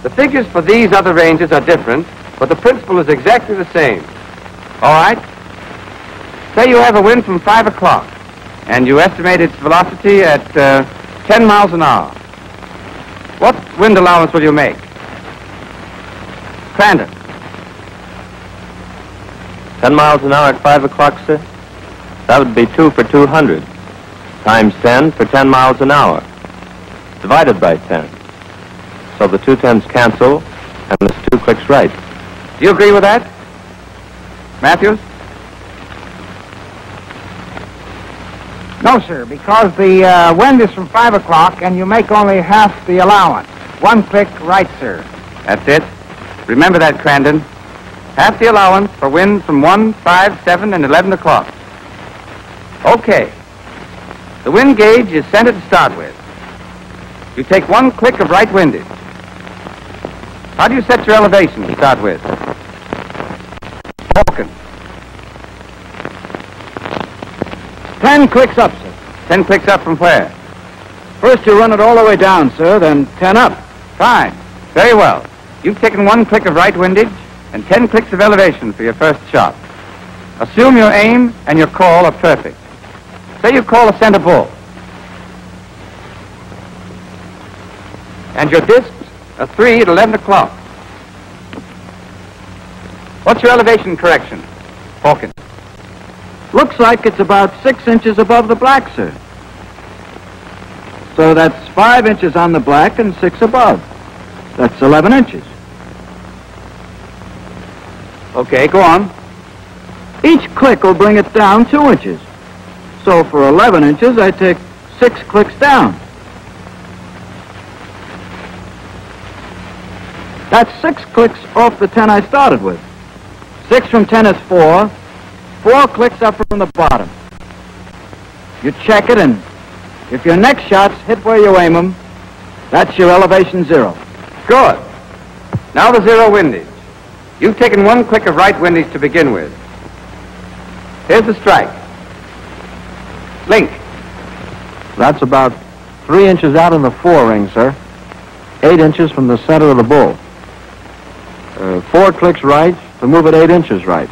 The figures for these other ranges are different, but the principle is exactly the same. All right? Say you have a wind from 5 o'clock, and you estimate its velocity at 10 miles an hour. What wind allowance will you make? Crandon. 10 miles an hour at 5 o'clock, sir? That would be 2 for 200. Times 10 for 10 miles an hour. Divided by 10. So the 2 tens cancel, and there's 2 clicks right. Do you agree with that? Matthews? No, sir, because the wind is from 5 o'clock, and you make only half the allowance. 1 click right, sir. That's it. Remember that, Crandon. Half the allowance for wind from 1, 5, 7, and 11 o'clock. Okay. The wind gauge is centered to start with. You take 1 click of right windage. How do you set your elevation to start with? Falcon. 10 clicks up, sir. 10 clicks up from where? First you run it all the way down, sir, then 10 up. Fine. Very well. You've taken 1 click of right windage and 10 clicks of elevation for your first shot. Assume your aim and your call are perfect. Say you call a center bull. And your discs are 3 at 11 o'clock. What's your elevation correction, Hawkins? Looks like it's about 6 inches above the black, sir. So that's 5 inches on the black and 6 above. That's 11 inches. Okay, go on. Each click will bring it down 2 inches. So for 11 inches, I take 6 clicks down. That's 6 clicks off the 10 I started with. 6 from 10 is 4. 4 clicks up from the bottom. You check it, and if your next shots hit where you aim them, that's your elevation 0. Good. Now the 0 windage. You've taken 1 click of right windage to begin with. Here's the strike. Link. That's about 3 inches out in the fore-ring, sir. 8 inches from the center of the bull. 4 clicks right to move it 8 inches right.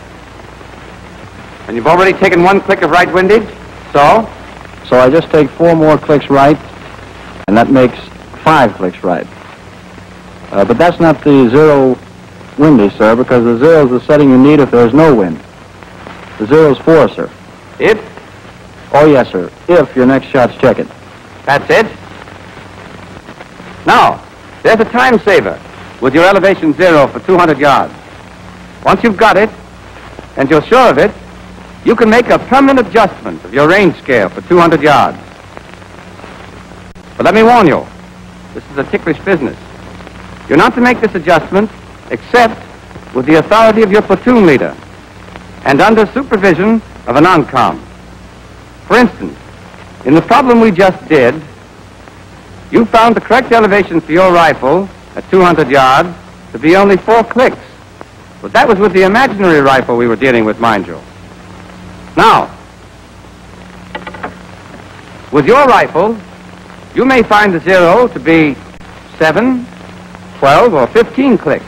And you've already taken 1 click of right windage, so? So I just take 4 more clicks right, and that makes 5 clicks right. But that's not the 0 windage, sir, because the 0 is the setting you need if there's no wind. The 0 is 4, sir. If? Oh, yes, sir, if your next shot's check it. That's it. Now, there's a time saver with your elevation 0 for 200 yards. Once you've got it, and you're sure of it, you can make a permanent adjustment of your range scale for 200 yards. But let me warn you, this is a ticklish business. You're not to make this adjustment except with the authority of your platoon leader and under supervision of a non-com. For instance, in the problem we just did, you found the correct elevation for your rifle at 200 yards to be only 4 clicks. But that was with the imaginary rifle we were dealing with, mind you. Now, with your rifle, you may find the 0 to be 7, 12, or 15 clicks.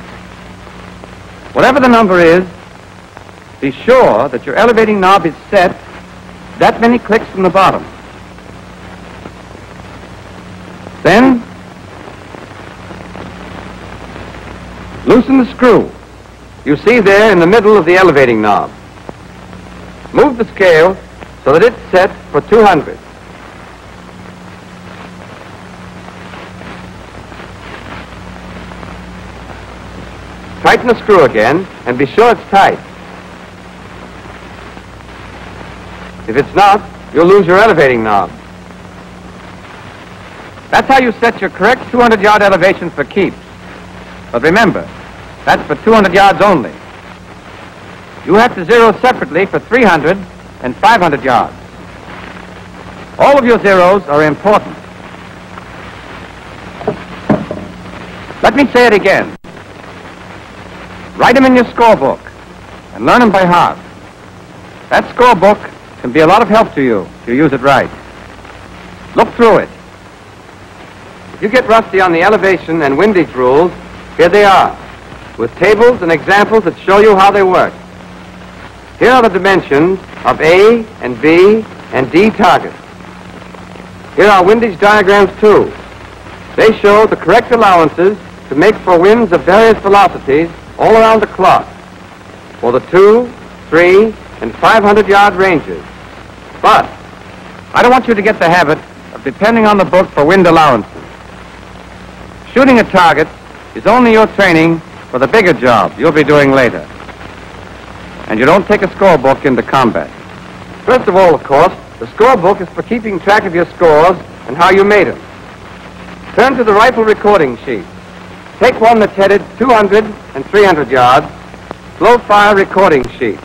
Whatever the number is, be sure that your elevating knob is set that many clicks from the bottom. Then, loosen the screw you see there in the middle of the elevating knob. Move the scale so that it's set for 200. Tighten the screw again and be sure it's tight. If it's not, you'll lose your elevating knob. That's how you set your correct 200-yard elevation for keeps. But remember, that's for 200 yards only. You have to zero separately for 300 and 500 yards. All of your zeros are important. Let me say it again. Write them in your scorebook and learn them by heart. That scorebook can be a lot of help to you if you use it right. Look through it. If you get rusty on the elevation and windage rules, Here they are, with tables and examples that show you how they work. Here are the dimensions of A and B and D targets. Here are windage diagrams too. They show the correct allowances to make for winds of various velocities all around the clock for the 2, 3, and 500-yard ranges. But I don't want you to get the habit of depending on the book for wind allowances. Shooting a target is only your training for the bigger job you'll be doing later. And you don't take a scorebook into combat. First of all, of course, the scorebook is for keeping track of your scores and how you made them. Turn to the rifle recording sheet. Take one that's headed 200 and 300 yards, slow fire recording sheet.